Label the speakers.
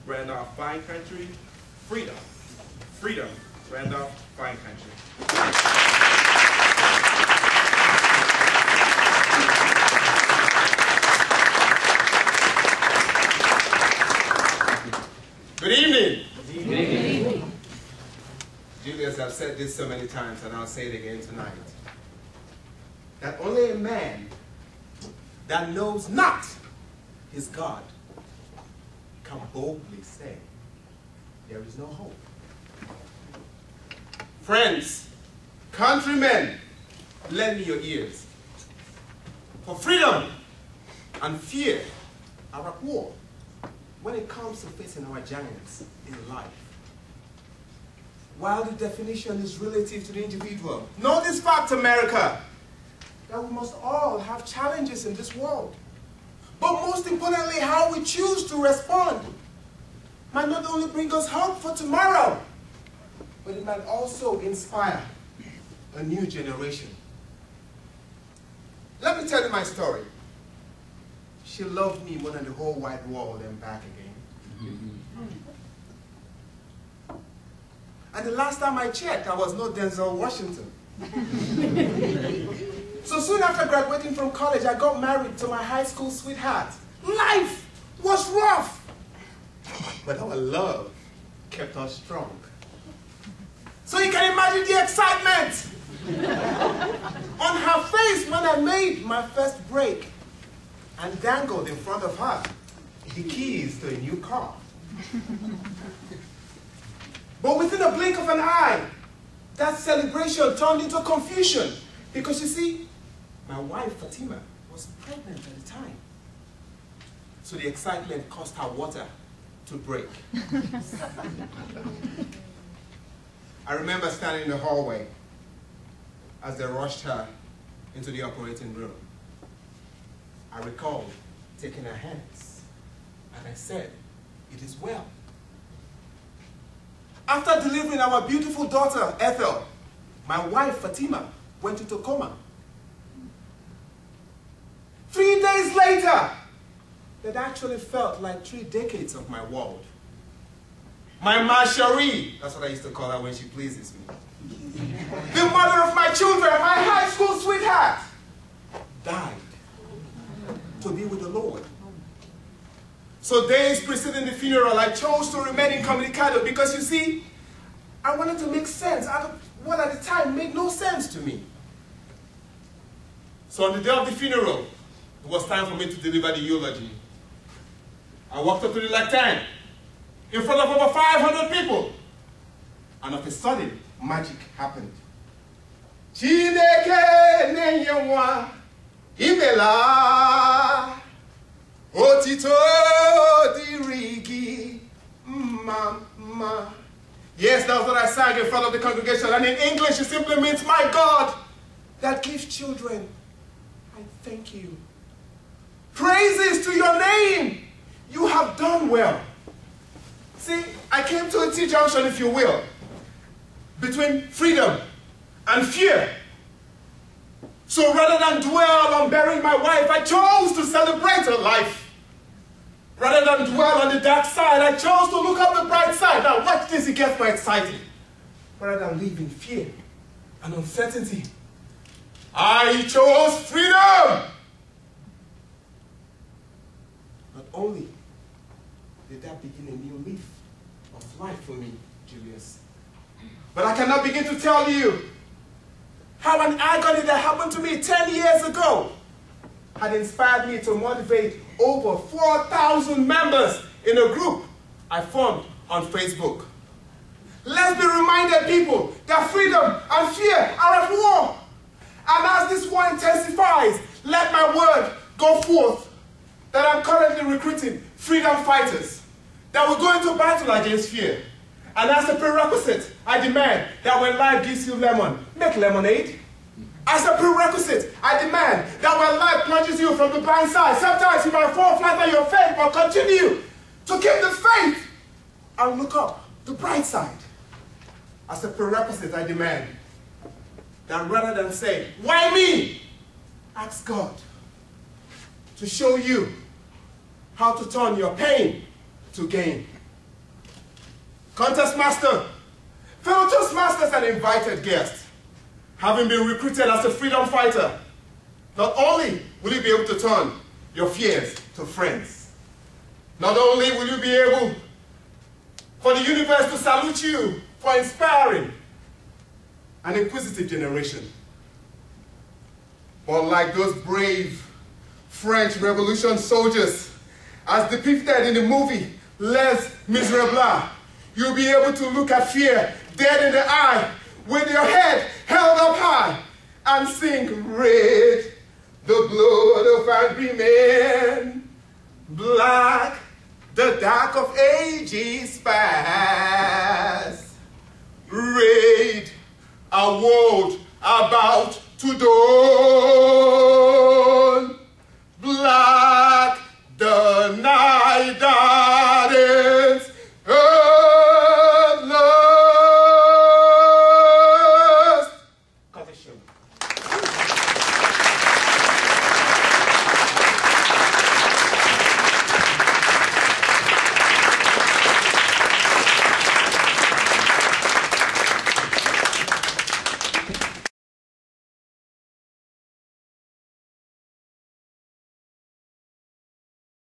Speaker 1: Randolph Fine Country, freedom. Freedom, Randolph Fine Country. Good evening.
Speaker 2: Good evening.
Speaker 1: Julius, I've said this so many times, and I'll say it again tonight. That only a man that knows not his God can boldly say, there is no hope. Friends, countrymen, lend me your ears. For freedom and fear are at war when it comes to facing our giants in life. While the definition is relative to the individual, know this fact, America, that we must all have challenges in this world. But most importantly, how we choose to respond might not only bring us hope for tomorrow, but it might also inspire a new generation. Let me tell you my story. She loved me more than the whole wide world and back again. And the last time I checked, I was no Denzel Washington. So soon after graduating from college, I got married to my high school sweetheart. Life was rough, but our love kept us strong. So you can imagine the excitement on her face when I made my first break and dangled in front of her the keys to a new car. But within a blink of an eye, that celebration turned into confusion. Because you see, my wife Fatima was pregnant at the time. So the excitement caused her water to break. I remember standing in the hallway as they rushed her into the operating room. I recall taking her hands and I said, "It is well." After delivering our beautiful daughter, Ethel, my wife, Fatima, went into coma. 3 days later, it actually felt like 3 decades of my world. My Marcherie, that's what I used to call her when she pleases me, the mother of my children, my high school sweetheart, died to be with the Lord. So days preceding the funeral, I chose to remain incommunicado because, you see, I wanted to make sense out of what at the time made no sense to me. So on the day of the funeral, it was time for me to deliver the eulogy. I walked up to the lectern in front of over 500 people, and of a sudden, magic happened. Chineke nenyewa imela otito dirigi mama. Yes, that was what I sang in front of the congregation, and in English it simply means, my God that gives children, I thank you. Praises to your name. You have done well. See, I came to a T-junction, if you will, between freedom and fear. So rather than dwell on burying my wife, I chose to celebrate her life. Rather than dwell on the dark side, I chose to look up the bright side. Now watch this, it gets more exciting. Rather than live in fear and uncertainty, I chose freedom. Not only did that begin a new leaf of life for me, Julius, but I cannot begin to tell you how an agony that happened to me 10 years ago had inspired me to motivate over 4,000 members in a group I formed on Facebook. Let's be reminded, people, that freedom and fear are at war. And as this war intensifies, let my word go forth that I'm currently recruiting freedom fighters that will go into battle against fear. And as a prerequisite, I demand that when life gives you lemon, make lemonade. As a prerequisite, I demand that when life plunges you from the blind side, sometimes you might fall flat on your face, but continue to keep the faith and look up the bright side. As a prerequisite, I demand that rather than say, why me? Ask God to show you how to turn your pain to gain. contest master, fellow Toastmasters and invited guests, having been recruited as a freedom fighter, not only will you be able to turn your fears to friends, not only will you be able for the universe to salute you for inspiring an inquisitive generation, but like those brave French Revolution soldiers, as depicted in the movie Les Miserables, you'll be able to look at fear dead in the eye with your head held up high and sing, red, the blood of angry men, black, the dark of ages past, red, a world about to dawn.